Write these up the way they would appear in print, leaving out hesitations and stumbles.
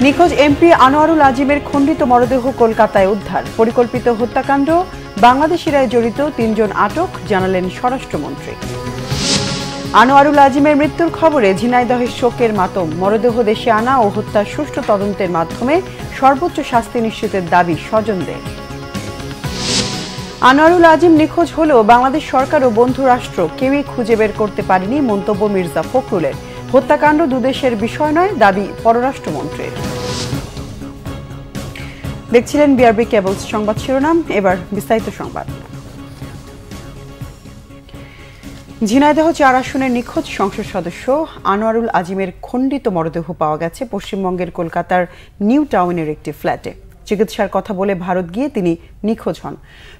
নিখোঁজ এমপি আনোয়ারুল আজিমের খণ্ডিত মরদেহ কলকাতায় উদ্ধার। পরিকল্পিত হত্যাকাণ্ড, বাংলাদেশিরাই জড়িত, ৩ জন আটক, জানালেন স্বরাষ্ট্রমন্ত্রী। আনোয়ারুল আজিমের মৃত্যুর খবরে ঝিনাইদহে শোকের মাতম। মরদেহ দেশে আনা ও হত্যার সুষ্ঠু তদন্তের মাধ্যমে সর্বোচ্চ শাস্তি নিশ্চিতের দাবি স্বজনদের। আনোয়ারুল আজিম নিখোঁজ হলেও বাংলাদেশ সরকার ও বন্ধু রাষ্ট্র কেউই খুঁজে বের করতে পারেনি মন্তব্য মির্জা ফখরুলের। হত্যাকাণ্ড দুদেশের বিষয় নয়, দাবি পররাষ্ট্রমন্ত্রীর। দেখছিলেন বিআরবি কেবলস সংবাদ শিরোনাম, এবার বিস্তারিত সংবাদ। ঝিনাইদহ ৪ আসনের নিখোঁজ সংসদ সদস্য আনোয়ারুল আজিমের খণ্ডিত মরদেহ পাওয়া গেছে পশ্চিমবঙ্গের কলকাতার নিউ টাউনের একটি ফ্ল্যাটে। চিকিৎসার কথা বলে ভারত গিয়ে তিনি নিখোঁজ হন।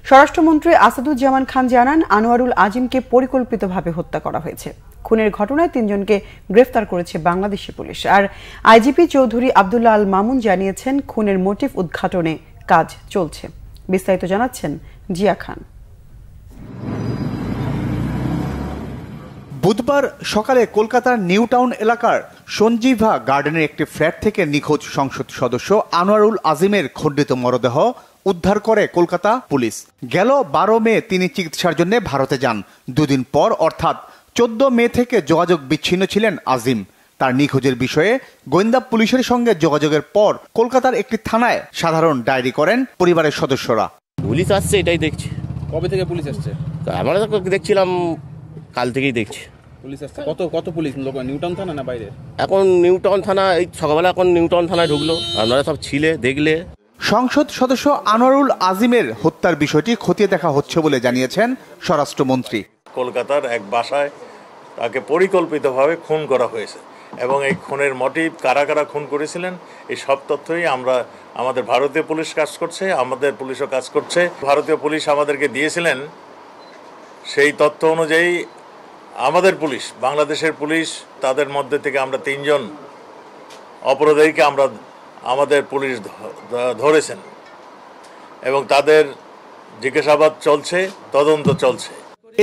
স্বরাষ্ট্রমন্ত্রী আসাদুজ্জামান খান জানান, আনোয়ারুল আজিমকে পরিকল্পিতভাবে হত্যা করা হয়েছে। খুনের ঘটনায় ৩ জনকে গ্রেফতার করেছে বাংলাদেশি পুলিশ। আর আইজিপি চৌধুরী আব্দুল্লাহ আল মামুন জানিয়েছেন, খুনের মোটিভ উদ্ঘাটনে কাজ চলছে। বিস্তারিত জানাচ্ছেন জিয়া খান। বুধবার সকালে কলকাতার নিউ টাউন এলাকার সঞ্জীভা গার্ডেনের একটি ফ্ল্যাট থেকে নিখোঁজ সংসদ সদস্য আনোয়ারুল আজিমের খণ্ডিত মরদেহ উদ্ধার করে কলকাতা পুলিশ। গেল 12 মে তিনি চিকিৎসার জন্য ভারতে যান। দুদিন পর অর্থাৎ 14 মে থেকে যোগাযোগ বিচ্ছিন্ন ছিলেন আজিম। তার নিখোঁজের বিষয়ে গোয়েন্দা পুলিশের সঙ্গে যোগাযোগের পর কলকাতার একটি থানায় সাধারণ ডায়েরি করেন পরিবারের সদস্যরা। পুলিশ আসছে, এটাই দেখছি। কবে থেকে পুলিশ আসছে? আমরা তো দেখছিলাম, কাল থেকেই দেখছি পুলিশ আসছে। কত পুলিশ লোক? নিউটাউন থানা না বাইরে? এখন নিউটাউন থানা, এই সকালবেলা এখন নিউটাউন থানায় ঢুকলো। আপনারা সব ছিলে, দেখলে। সংসদ সদস্য আনোয়ারুল আজিমের হত্যার বিষয়টি খতিয়ে দেখা হচ্ছে বলে জানিয়েছেন স্বরাষ্ট্রমন্ত্রী। কলকাতার এক বাসায় তাকে পরিকল্পিতভাবে খুন করা হয়েছে এবং এই খুনের মোটিভ, কারা কারা খুন করেছিলেন, এই সব তথ্যই আমাদের ভারতীয় পুলিশ কাজ করছে, আমাদের পুলিশও কাজ করছে। ভারতীয় পুলিশ আমাদেরকে দিয়েছিলেন, সেই তথ্য অনুযায়ী আমাদের পুলিশ, বাংলাদেশের পুলিশ, তাদের মধ্যে থেকে আমরা 3 জন অপরাধীকে আমাদের পুলিশ ধরেছেন এবং তাদের জিজ্ঞাসাবাদ চলছে, তদন্ত চলছে।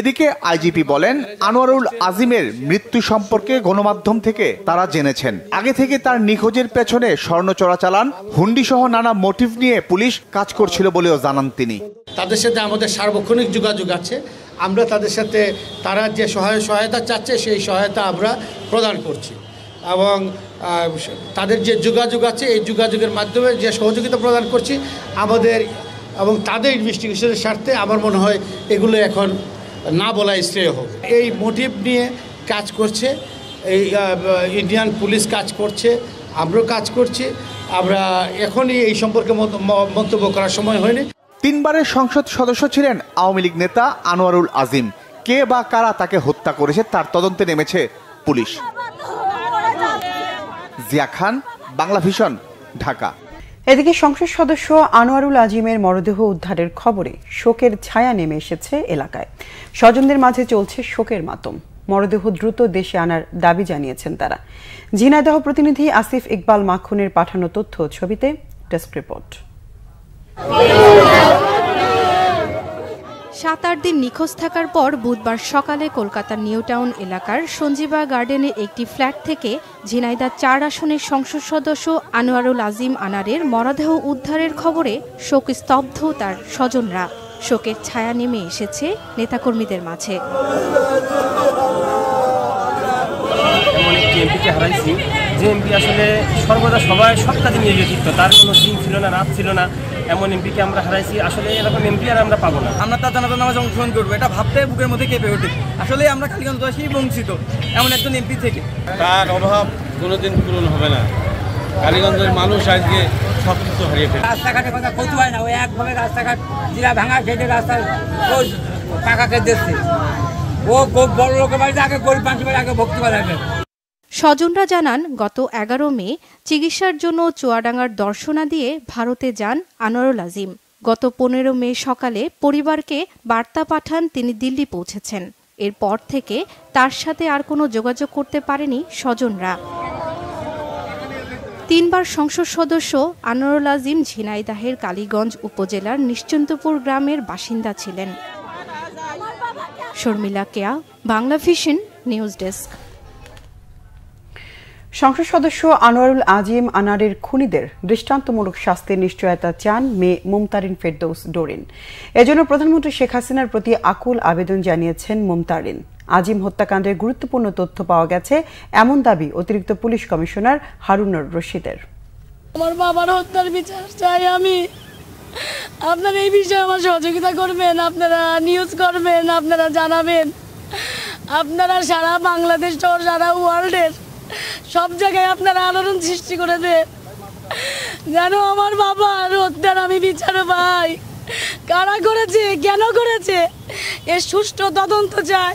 এদিকে আইজিপি বলেন, আনোয়ারুল আজিমের মৃত্যু সম্পর্কে গণমাধ্যম থেকে তারা জেনেছেন। আগে থেকে তার নিখোঁজের পেছনে স্বর্ণ চোরাচালান, হুন্ডি সহ নানা মোটিভ নিয়ে পুলিশ কাজ করছিল বলেও জানান তিনি। তাদের সাথে আমাদের সার্বক্ষণিক যোগাযোগ আছে। আমরা তাদের সাথে, তারা যে সহায়তা চাচ্ছে সেই সহায়তা আমরা প্রদান করছি এবং তাদের যে যোগাযোগ আছে এই যোগাযোগের মাধ্যমে যে সহযোগিতা প্রদান করছি আমাদের এবং তাদের ইনভেস্টিগেশনের স্বার্থে আমার মনে হয় এগুলো এখন না বলাই শ্রেয় হবে। এই মোটিভ নিয়ে কাজ করছে এই ইন্ডিয়ান পুলিশ, কাজ করছে, আমরাও কাজ করছি। আমরা এখনই এই সম্পর্কে মন্তব্য করার সময় হয়নি। 3 বারের সংসদ সদস্য ছিলেন আওয়ামী লীগ নেতা আনোয়ারুল আজিম। কে বা কারা তাকে হত্যা করেছে তার তদন্তে নেমেছে পুলিশ। জিয়া খান, বাংলা ভিশন, ঢাকা। এদিকে সংসদ সদস্য আনোয়ারুল আজিমের মরদেহ উদ্ধারের খবরে শোকের ছায়া নেমে এসেছে এলাকায়। স্বজনদের মাঝে চলছে শোকের মাতম। মরদেহ দ্রুত দেশে আনার দাবি জানিয়েছেন তারা। ঝিনাইদহ প্রতিনিধি আসিফ ইকবাল মাখুনের পাঠানো তথ্য ছবিতে ডেস্ক রিপোর্ট। 7-8 দিন নিখোঁজ থাকার পর বুধবার সকালে কলকাতার নিউ টাউন এলাকার সঞ্জীবা গার্ডেনের একটি ফ্ল্যাট থেকে ঝিনাইদহ 4 আসনের সংসদ সদস্য আনোয়ারুল আজিম আনারের মরদেহ উদ্ধারের খবরে শোকস্তব্ধ তার স্বজনরা। শোকের ছায়া নেমে এসেছে নেতাকর্মীদের মাঝে। যে এমপি আসলে সর্বদা সব কাজে নিয়োজিত, তার কোনো দিন ছিল না, রাত ছিল না, এমন এমপিকে আমরা হারাইছি। আসলে এরকম এমপি আর আমরা পাবো না। আমরা তার জানাজার নামাজে অংশগ্রহণ করবো, এটা ভাবতে বুকের মধ্যে কেঁপে ওঠে। আসলে আমরা কালীগঞ্জবাসী বঞ্চিত এমন একজন এমপি থেকে। তার অভাব কোনোদিন পূরণ হবে না। কালীগঞ্জের মানুষ আজকে সব কিছু হারিয়ে ফেলে। রাস্তাঘাটে কথা কইতে হয় না, ওই একভাবে রাস্তাঘাট জিরা ভাঙা খেটে রাস্তায় পাকাকে দিচ্ছে। ও বড় লোকের বাড়িতে আগে গরিব মানুষের আগে ভক্তি বাড়াবে। স্বজনরা জানান, গত 11 মে চিকিৎসার জন্য চুয়াডাঙ্গার দর্শনা দিয়ে ভারতে যান আনোয়ারুল আজিম। গত 15 মে সকালে পরিবারকে বার্তা পাঠান তিনি দিল্লি পৌঁছেছেন। এরপর থেকে তার সাথে আর কোনো যোগাযোগ করতে পারেনি স্বজনরা। 3 বার সংসদ সদস্য আনোয়ারুল আজিম ঝিনাইদহের কালীগঞ্জ উপজেলার নিশ্চিন্তপুর গ্রামের বাসিন্দা ছিলেন। শর্মিলা কেয়া, বাংলা ভিশন নিউজ ডেস্ক। সংসদ সদস্য আনোয়ারুল আজিম আনারের খুনিদের দৃষ্টান্তমূলক শাস্তির নিশ্চয়তা চান মেয়ে মুমতারিন ফেরদৌস ডোরিন। এজন্য প্রধানমন্ত্রী শেখ হাসিনার প্রতি আকুল আবেদন জানিয়েছেন মুমতারিন। আজিম হত্যাকাণ্ডের গুরুত্বপূর্ণ তথ্য পাওয়া গেছে এমন দাবি অতিরিক্ত পুলিশ কমিশনার হারুনুর রশিদের। আমার বাবার হত্যার বিচার চাই আমি। আপনারা এই বিষয়ে আমার সহযোগিতা করবেন, আপনারা নিউজ করবেন, আপনারা জানাবেন, আপনারা সারা বাংলাদেশ সহ সারা ওয়ার্ল্ডের সব জায়গায় আপনারা আলোড়ন সৃষ্টি করে দেন যেন আমার বাবার হত্যার আমি বিচার পাই। কারা করেছে, কেন করেছে, এর সুষ্ঠু তদন্ত চাই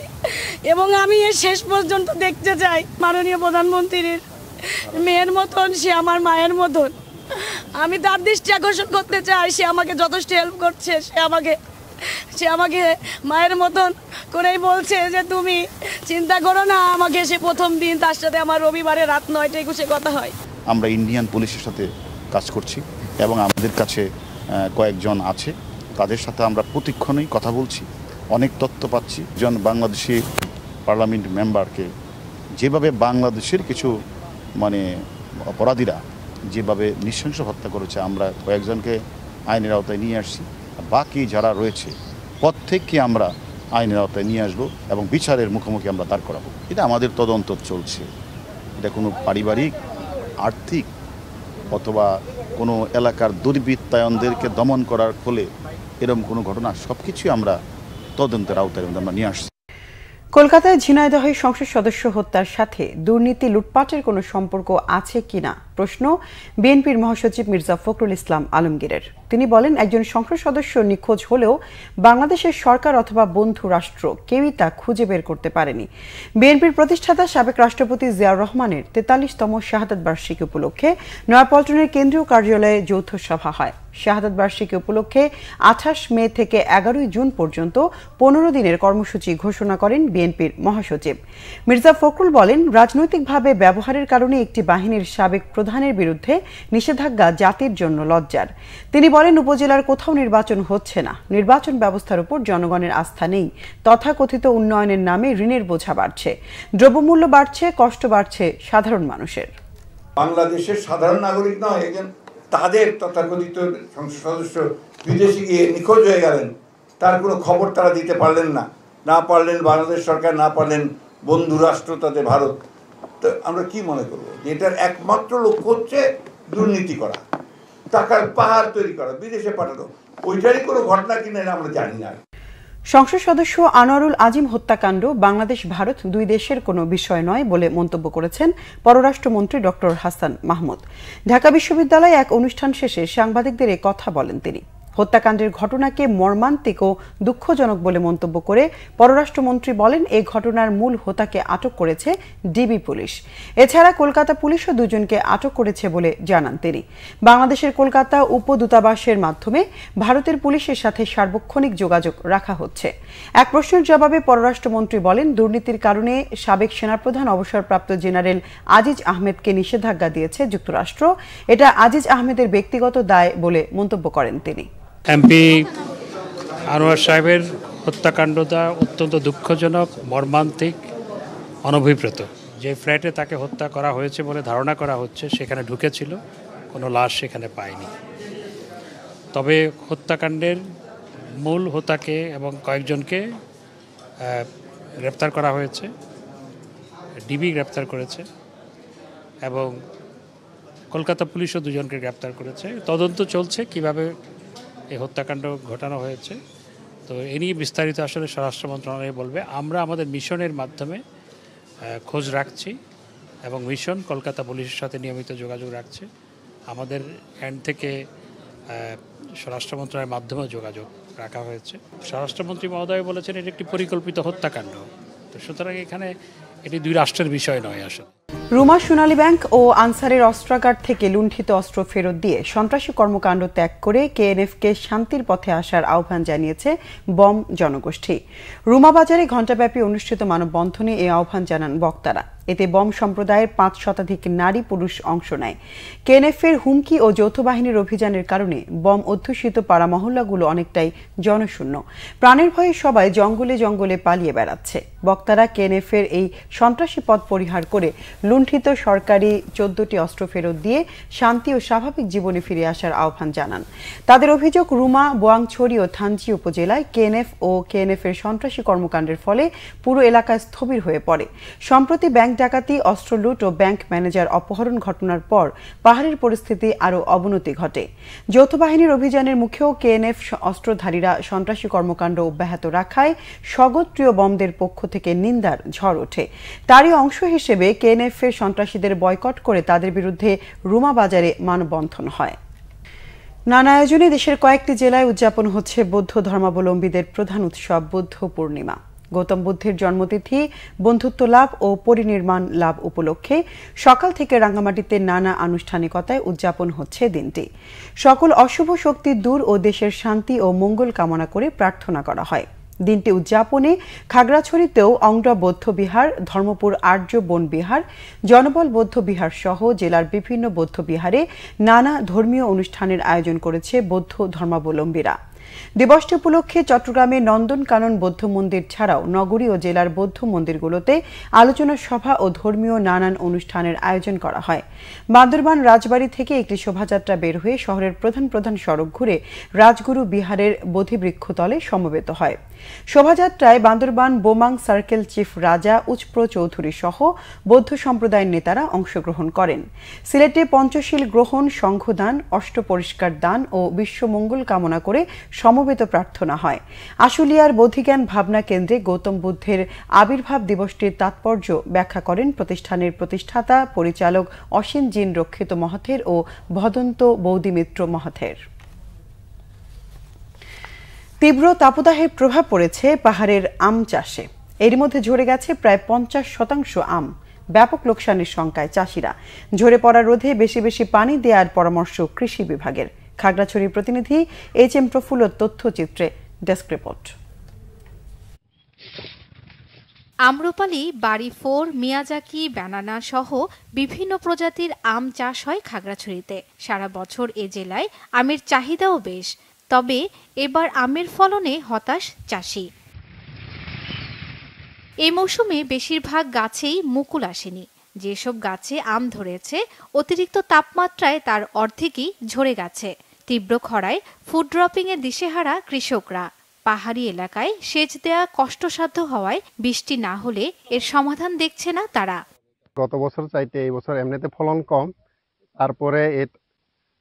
এবং আমি এর শেষ পর্যন্ত দেখতে চাই। মাননীয় প্রধানমন্ত্রীর মেয়ের মতন, সে আমার মায়ের মতন। আমি তার দৃষ্টি আকর্ষণ করতে চাই। সে আমাকে যথেষ্ট হেল্প করছে। সে আমাকে মায়ের মতন করেই বলছে যে তুমি চিন্তা করো না। আমাকে সে প্রথম দিন তার সাথে আমার রবিবারে রাত 9টায় বসে কথা হয়। আমরা ইন্ডিয়ান পুলিশের সাথে কাজ করছি এবং আমাদের কাছে কয়েকজন আছে, তাদের সাথে আমরা প্রতিক্ষণেই কথা বলছি, অনেক তথ্য পাচ্ছি। একজন বাংলাদেশি পার্লামেন্ট মেম্বারকে যেভাবে বাংলাদেশের কিছু অপরাধীরা যেভাবে নৃশংস হত্যা করেছে, আমরা কয়েকজনকে আইনের আওতায় নিয়ে আসছি। বাকি যারা রয়েছে প্রত্যেককে আমরা আইনের আওতায় নিয়ে আসবো এবং বিচারের মুখোমুখি আমরা দাঁড় করাবো। এটা আমাদের তদন্ত চলছে। এটা কোনো পারিবারিক, আর্থিক অথবা কোনো এলাকার দুর্বৃত্তায়নদেরকে দমন করার ফলে এরকম কোনো ঘটনা, সব কিছুই আমরা তদন্তের আওতায় আমরা নিয়ে আসছি। কলকাতায় ঝিনাইদহে সংসদ সদস্য হত্যার সাথে দুর্নীতি লুটপাটের কোনো সম্পর্ক আছে কিনা প্রশ্ন বিএনপির মহাসচিব মির্জা ফখরুল ইসলাম আলমগীরের। তিনি বলেন, একজন সংসদ সদস্য নিখোঁজ হলেও বাংলাদেশের সরকার অথবা বন্ধু রাষ্ট্র কেউই তা খুঁজে বের করতে পারেনি। বিএনপির প্রতিষ্ঠাতা সাবেক রাষ্ট্রপতি জিয়াউর রহমানের 43তম শাহাদাত বার্ষিকী উপলক্ষে নয়াপল্টনের কেন্দ্রীয় কার্যালয়ে যৌথ সভা হয়। শাহাদাত বার্ষিকী উপলক্ষে 28 মে থেকে 11 জুন পর্যন্ত 15 দিনের কর্মসূচি ঘোষণা করেন বিএনপির মহাসচিব। মির্জা ফখরুল বলেন, রাজনৈতিকভাবে ব্যবহারের কারণে একটি বাহিনীর সাবেক প্রধানের বিরুদ্ধে নিষেধাজ্ঞা জাতির জন্য লজ্জার। তিনি বলেন, উপজেলার কোথাও নির্বাচন হচ্ছে না, নির্বাচন ব্যবস্থার উপর জনগণের আস্থা নেই, তথাকথিত উন্নয়নের নামে ঋণের বোঝা বাড়ছে, দ্রব্যমূল্য বাড়ছে, কষ্ট বাড়ছে সাধারণ মানুষের। বাংলাদেশের সাধারণ নাগরিক নয়, একজন তাদের তথাকথিত সংসদ সদস্য বিদেশে গিয়ে নিখোঁজ হয়ে গেলেন, তার কোনো খবর তারা দিতে পারলেন না পারলেন বাংলাদেশ সরকার, না পারলেন বন্ধু রাষ্ট্র তাদের ভারত। তো আমরা কি মনে করবো যে এটার একমাত্র লক্ষ্য হচ্ছে দুর্নীতি করা, টাকার পাহাড় তৈরি করা, বিদেশে পাঠানো, ওইটারই কোনো ঘটনা কিনা আমরা জানি না। সংসদ সদস্য আনোয়ারুল আজিম হত্যাকাণ্ড বাংলাদেশ ভারত দুই দেশের কোনো বিষয় নয় বলে মন্তব্য করেছেন পররাষ্ট্রমন্ত্রী ডক্টর হাসান মাহমুদ। ঢাকা বিশ্ববিদ্যালয়ে এক অনুষ্ঠান শেষে সাংবাদিকদের এ কথা বলেন তিনি। হত্যাকাণ্ডের ঘটনাকে মর্মান্তিক ও দুঃখজনক বলে মন্তব্য করে পররাষ্ট্রমন্ত্রী বলেন, এই ঘটনার মূল হোতাকে আটক করেছে ডিবি পুলিশ। এছাড়া কলকাতা পুলিশও দুজনকে আটক করেছে বলে জানান তিনি। বাংলাদেশের কলকাতা উপদূতাবাসের মাধ্যমে ভারতের পুলিশের সাথে সার্বক্ষণিক যোগাযোগ রাখা হচ্ছে। এক প্রশ্নের জবাবে পররাষ্ট্রমন্ত্রী বলেন, দুর্নীতির কারণে সাবেক সেনাপ্রধান অবসরপ্রাপ্ত জেনারেল আজিজ আহমেদকে নিষেধাজ্ঞা দিয়েছে যুক্তরাষ্ট্র। এটা আজিজ আহমেদের ব্যক্তিগত দায় বলে মন্তব্য করেন তিনি। এমপি আনোয়ার সাহেবের হত্যাকাণ্ডটা অত্যন্ত দুঃখজনক, মর্মান্তিক, অনভিপ্রেত। যে ফ্ল্যাটে তাকে হত্যা করা হয়েছে বলে ধারণা করা হচ্ছে সেখানে ঢুকেছিল, কোনো লাশ সেখানে পায়নি। তবে হত্যাকাণ্ডের মূল হোতাকে এবং কয়েকজনকে গ্রেপ্তার করা হয়েছে, ডিবি গ্রেপ্তার করেছে এবং কলকাতা পুলিশও দুজনকে গ্রেপ্তার করেছে। তদন্ত চলছে কিভাবে এই হত্যাকাণ্ড ঘটানো হয়েছে। তো এ নিয়ে বিস্তারিত আসলে স্বরাষ্ট্র মন্ত্রণালয় বলবে। আমরা আমাদের মিশনের মাধ্যমে খোঁজ রাখছি এবং মিশন কলকাতা পুলিশের সাথে নিয়মিত যোগাযোগ রাখছে। আমাদের এন্ড থেকে স্বরাষ্ট্র মন্ত্রণালয়ের মাধ্যমেও যোগাযোগ রাখা হয়েছে। স্বরাষ্ট্রমন্ত্রী মহোদয় বলেছেন এটি একটি পরিকল্পিত হত্যাকাণ্ড। তো সুতরাং এখানে এটি দুই রাষ্ট্রের বিষয় নয়। আসলে রুমা সোনালী ব্যাংক ও আনসারের অস্ত্রাগার থেকে লুণ্ঠিত অস্ত্র ফেরত দিয়ে সন্ত্রাসী কর্মকাণ্ড ত্যাগ করে কেএনএফকে শান্তির পথে আসার আহ্বান জানিয়েছে বম জনগোষ্ঠী। রুমা বাজারে ঘণ্টাব্যাপী অনুষ্ঠিত মানববন্ধনে এই আহ্বান জানান বক্তারা। এতে বম সম্প্রদায়ের 5 শতাধিক নারী পুরুষ অংশ নেয়। কেএনএফের হুমকি ও যৌথ বাহিনীর অভিযানের কারণে বম অধ্যুষিত পাড়া মহল্লাগুলো অনেকটাই জনশূন্য। প্রাণের ভয়ে সবাই জঙ্গলে জঙ্গলে পালিয়ে বেড়াচ্ছে। বক্তারা কেএনএফের এই সন্ত্রাসী পথ পরিহার করে লুণ্ঠিত সরকারি 14টি অস্ত্র ফেরত দিয়ে শান্তি ও স্বাভাবিক জীবনে ফিরে আসার আহ্বান জানান। তাদের অভিযোগ, রুমা, বোয়াংছড়ি ও থানচি উপজেলায় কেএনএফ ও কেএনএফের সন্ত্রাসী কর্মকাণ্ডের ফলে পুরো এলাকা স্থবির হয়ে পড়ে। সম্প্রতি ব্যাংক ডাকাতি, অস্ত্র লুট ও ব্যাংক ম্যানেজার অপহরণ ঘটনার পর পাহাড়ের পরিস্থিতি আরও অবনতি ঘটে। যৌথ বাহিনীর অভিযানের মুখেও কেএনএফ অস্ত্রধারীরা সন্ত্রাসী কর্মকাণ্ড অব্যাহত রাখায় স্বগোত্রীয় বমদের পক্ষ থেকে নিন্দার ঝড় ওঠে। তারই অংশ হিসেবে কেএনএফের সন্ত্রাসীদের বয়কট করে তাদের বিরুদ্ধে রুমা বাজারে মানববন্ধন হয়। নানা আয়োজনে দেশের কয়েকটি জেলায় উদযাপন হচ্ছে বৌদ্ধ ধর্মাবলম্বীদের প্রধান উৎসব বুদ্ধ পূর্ণিমা। গৌতম বুদ্ধের জন্মতিথি, বন্ধুত্ব লাভ ও পরিনির্মাণ লাভ উপলক্ষে সকাল থেকে রাঙ্গামাটিতে নানা আনুষ্ঠানিকতায় উদযাপন হচ্ছে দিনটি। সকল অশুভ শক্তি দূর ও দেশের শান্তি ও মঙ্গল কামনা করে প্রার্থনা করা হয়। দিনটি উদযাপনে খাগড়াছড়িতেও অংরা বৌদ্ধ বিহার, ধর্মপুর আর্য বন বিহার, জনবল বৌদ্ধ বিহার সহ জেলার বিভিন্ন বৌদ্ধ বিহারে নানা ধর্মীয় অনুষ্ঠানের আয়োজন করেছে বৌদ্ধ ধর্মাবলম্বীরা। দিবসটি উপলক্ষে চট্টগ্রামে নন্দনকানন বৌদ্ধ মন্দির ছাড়াও নগরী ও জেলার বৌদ্ধ মন্দিরগুলোতে আলোচনা সভা ও ধর্মীয় নানান অনুষ্ঠানের আয়োজন করা হয়। বান্দরবান রাজবাড়ী থেকে একটি শোভাযাত্রা বের হয়ে শহরের প্রধান প্রধান সড়ক ঘুরে রাজগুরু বিহারের বোধিবৃক্ষতলে সমবেত হয়। শোভাযাত্রায় বান্দরবান বোমাং সার্কেল চিফ রাজা উচপ্র চৌধুরী সহ বৌদ্ধ সম্প্রদায়ের নেতারা অংশগ্রহণ করেন। সিলেটে পঞ্চশীল গ্রহণ, সংঘদান, অষ্ট পরিষ্কার দান ও বিশ্বমঙ্গল কামনা করে সমবেত প্রার্থনা হয়। আশুলিয়ার বোধিজ্ঞান ভাবনা কেন্দ্রে গৌতম বুদ্ধের আবির্ভাব দিবসটির তাৎপর্য ব্যাখ্যা করেন প্রতিষ্ঠানের প্রতিষ্ঠাতা পরিচালক অসীম জিন রক্ষিত মহাথের ও ভদন্ত বৌদিমিত্র মহাথের। তীব্র তাপদাহের প্রভাব পড়েছে পাহাড়ের আম চাষে। এর মধ্যে ঝরে গেছে প্রায় 50% আম। ব্যাপক লোকসানের শঙ্কায় চাষিরা। ঝরে পড়া রোধে বেশি বেশি পানি দেওয়ার পরামর্শ কৃষি বিভাগের। খাগড়াছড়ির প্রতিনিধি HM প্রফুল্ল তথ্যচিত্রে ডেস্ক রিপোর্ট। আম্রপালি, বাড়ি 4, মিয়াজাকি, ব্যানানা সহ বিভিন্ন প্রজাতির আম চাষ হয় খাগড়াছড়িতে। সারা বছর এ জেলায় আমের চাহিদাও বেশ, তবে এবার আমের ফলনে হতাশ চাষি। এই মৌসুমে বেশিরভাগ গাছেই মুকুল আসেনি। যেসব গাছে আম ধরেছে, অতিরিক্ত তাপমাত্রায় তার অর্ধেকই ঝরে গেছে। তীব্র খরায় ফুড ড্রপিং এর দিশেহারা কৃষকরা। পাহাড়ি এলাকায় সেচ দেয়া কষ্টসাধ্য হওয়ায় বৃষ্টি না হলে এর সমাধান দেখছে না তারা। গত বছর চাইতে এই বছর এমনিতে ফলন কম, তারপরে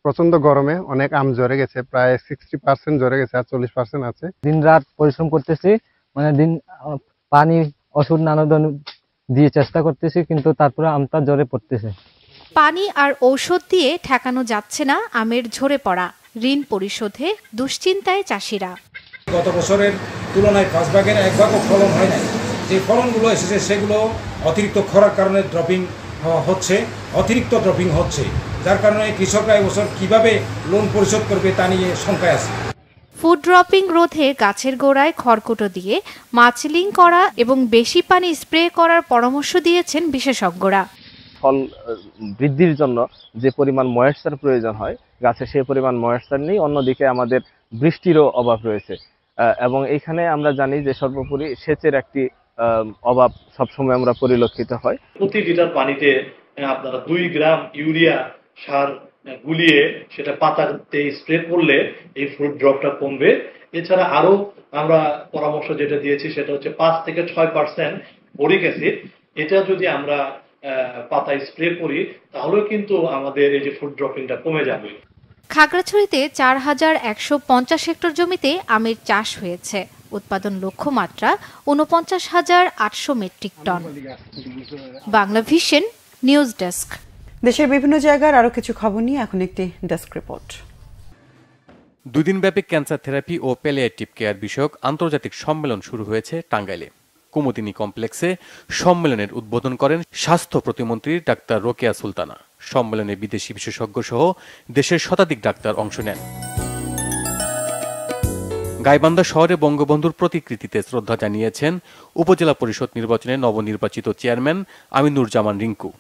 প্রচন্ড গরমে অনেক আম ঝরে গেছে, প্রায় 60% ঝরে গেছে, আর 40% আছে। দিন রাত পরিশ্রম করতেছি, পানি, ওষুধ নানা দিয়ে চেষ্টা করতেছি, কিন্তু তারপরে আমটা ঝরে পড়তেছে। পানি আর ঔষধ দিয়ে ঠেকানো যাচ্ছে না আমের ঝরে পড়া। ঋণ পরিশোধে দুশ্চিন্তায় চাষিরা। গত বছরের তুলনায় 5 ভাগের 1 ভাগও ফলন হয় নাই। যে ফলনগুলো এসেছে সেগুলো অতিরিক্ত খরার কারণে অতিরিক্ত ড্রপিং হচ্ছে, যার কারণে কৃষকরা এবছর কিভাবে লোন পরিশোধ করবে তা নিয়ে শঙ্কায় আছে। ফুড ড্রপিং রোধে গাছের গোড়ায় খড়কুটো দিয়ে মালচিং করা এবং বেশি পানি স্প্রে করার পরামর্শ দিয়েছেন বিশেষজ্ঞরা। ফল বৃদ্ধির জন্য যে পরিমাণ ময়েশ্চার প্রয়োজন হয় গাছে সেই পরিমাণ ময়েশ্চার নেই। অন্যদিকে আমাদের বৃষ্টিরও অভাব রয়েছে এবং এইখানে আমরা জানি যে সর্বোপরি সেচের একটি অভাব সবসময় আমরা পরিলক্ষিত হয়। প্রতি লিটার পানিতে আপনারা 2 গ্রাম ইউরিয়া সার গুলিয়ে সেটা পাতাতে স্প্রে করলে এই ফ্রুট ড্রপটা কমবে। এছাড়া আরো আমরা পরামর্শ যেটা দিয়েছি সেটা হচ্ছে 5 থেকে 6% বোরিক অ্যাসিড। এটা যদি আমরা পাতায় স্প্রে করি তাহলে কিন্তু আমাদের এই যে ফ্রুট ড্রপিংটা কমে যাবে। খাগড়াছড়িতে 4150 হেক্টর জমিতে আমের চাষ হয়েছে। উৎপাদন লক্ষ্যমাত্রা 49,800 metric ton. Bangla Vision news desk. দেশের বিভিন্ন জায়গার আরো কিছু খবর নিয়ে এখন একটি ডেস্ক রিপোর্ট। 2 দিনব্যাপী ক্যান্সার থেরাপি ও প্যালিয়েটিভ কেয়ার বিষয়ক আন্তর্জাতিক সম্মেলন শুরু হয়েছে টাঙ্গাইলে। কুমুদিনী কমপ্লেক্সে সম্মেলনের উদ্বোধন করেন স্বাস্থ্য প্রতিমন্ত্রী ডাক্তার রোকেয়া সুলতানা। সম্মেলনে বিদেশি বিশেষজ্ঞ সহ দেশের শতাধিক ডাক্তার অংশ নেন। গাইবান্ধা শহরে বঙ্গবন্ধুর প্রতিকৃতিতে শ্রদ্ধা জানিয়েছেন উপজেলা পরিষদ নির্বাচনে নবনির্বাচিত চেয়ারম্যান আমিনুজ্জামান রিঙ্কু।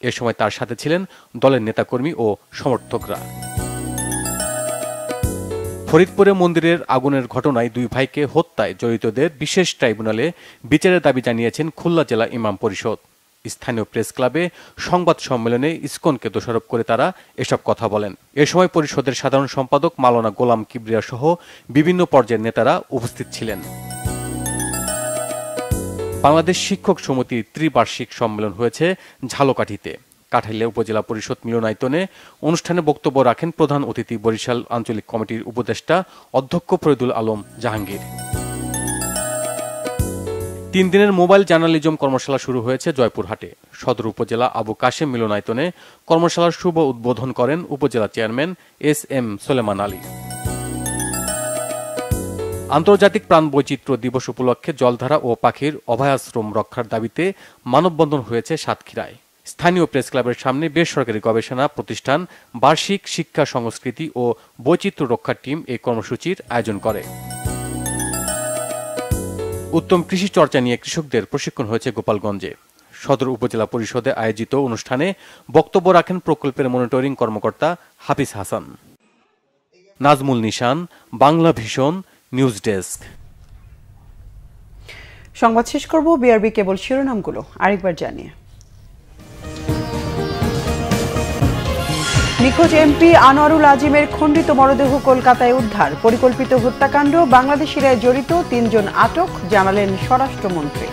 এ সময় তার সাথে ছিলেন দলের নেতাকর্মী ও সমর্থকরা। ফরিদপুরে মন্দিরের আগুনের ঘটনায় 2 ভাইকে হত্যায় জড়িতদের বিশেষ ট্রাইব্যুনালে বিচারের দাবি জানিয়েছেন খুলনা জেলা ইমাম পরিষদ। স্থানীয় প্রেস ক্লাবে সংবাদ সম্মেলনে ইসকনকে দোষারোপ করে তারা এসব কথা বলেন। এ সময় পরিষদের সাধারণ সম্পাদক মাওলানা গোলাম কিবরিয়া সহ বিভিন্ন পর্যায়ের নেতারা উপস্থিত ছিলেন। বাংলাদেশ শিক্ষক সমিতির ত্রিবার্ষিক সম্মেলন হয়েছে ঝালকাঠিতে। কাঠাইলে উপজেলা পরিষদ মিলনায়তনে অনুষ্ঠানে বক্তব্য রাখেন প্রধান অতিথি বরিশাল আঞ্চলিক কমিটির উপদেষ্টা অধ্যক্ষ ফরিদুল আলম জাহাঙ্গীর। 3 দিনের মোবাইল জার্নালিজম কর্মশালা শুরু হয়েছে জয়পুরহাটে। সদর উপজেলা আবু কাশেম মিলনায়তনে কর্মশালার শুভ উদ্বোধন করেন উপজেলা চেয়ারম্যান SM সোলেমান আলী। আন্তর্জাতিক প্রাণ বৈচিত্র্য দিবস উপলক্ষে জলধারা ও পাখির অভয়াশ্রম রক্ষার দাবিতে মানববন্ধন হয়েছে সাতক্ষীরায়। স্থানীয় প্রেস ক্লাবের সামনে বেসরকারি গবেষণা প্রতিষ্ঠান বার্ষিক শিক্ষা সংস্কৃতি ও বৈচিত্র্য রক্ষার টিম এই কর্মসূচির আয়োজন করে। উত্তম কৃষি চর্চা নিয়ে কৃষকদের প্রশিক্ষণ হয়েছে গোপালগঞ্জে। সদর উপজেলা পরিষদে আয়োজিত অনুষ্ঠানে বক্তব্য রাখেন প্রকল্পের মনিটরিং কর্মকর্তা হাফিজ হাসান। নাজমুল নিশান, বাংলা ভিশন, নিউজ ডেস্ক। সংবাদ শেষ করব বিআরবি কেবল শিরোনামগুলো আরেকবার জানিয়ে। নিখোঁজ এমপি আনোয়ারুল আজিমের খণ্ডিত মরদেহ কলকাতায় উদ্ধার। পরিকল্পিত হত্যাকাণ্ড, বাংলাদেশিরাই জড়িত, 3 জন আটক, জানালেন স্বরাষ্ট্রমন্ত্রী।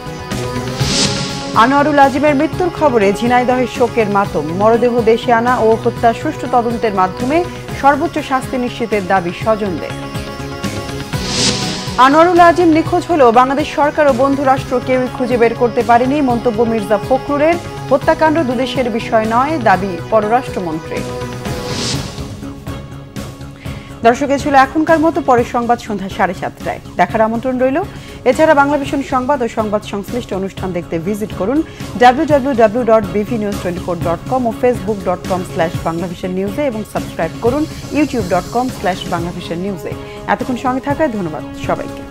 আনোয়ারুল আজিমের মৃত্যুর খবরে ঝিনাইদহে শোকের মাতম। মরদেহ দেশে আনা ও হত্যার সুষ্ঠু তদন্তের মাধ্যমে সর্বোচ্চ শাস্তি নিশ্চিতের দাবি স্বজনদের। আনোয়ারুল আজিম নিখোঁজ হলেও বাংলাদেশ সরকার ও বন্ধু রাষ্ট্র কেউই খুঁজে বের করতে পারেনি, মন্তব্য মির্জা ফখরুলের। হত্যাকাণ্ড দুদেশের বিষয় নয়, দাবি পররাষ্ট্রমন্ত্রী। দর্শক, এ ছিল এখনকার মতো। পরের সংবাদ সন্ধ্যা 7:30টায় দেখার আমন্ত্রণ রইল। এছাড়া বাংলা ভিশন সংবাদ ও সংবাদ সংশ্লিষ্ট অনুষ্ঠান দেখতে ভিজিট করুন www.bvnews24.com ও facebook.com/banglavisionnews এবং সাবস্ক্রাইব করুন youtube.com/banglavisionnews। এতক্ষণ সঙ্গে থাকায় ধন্যবাদ সবাইকে।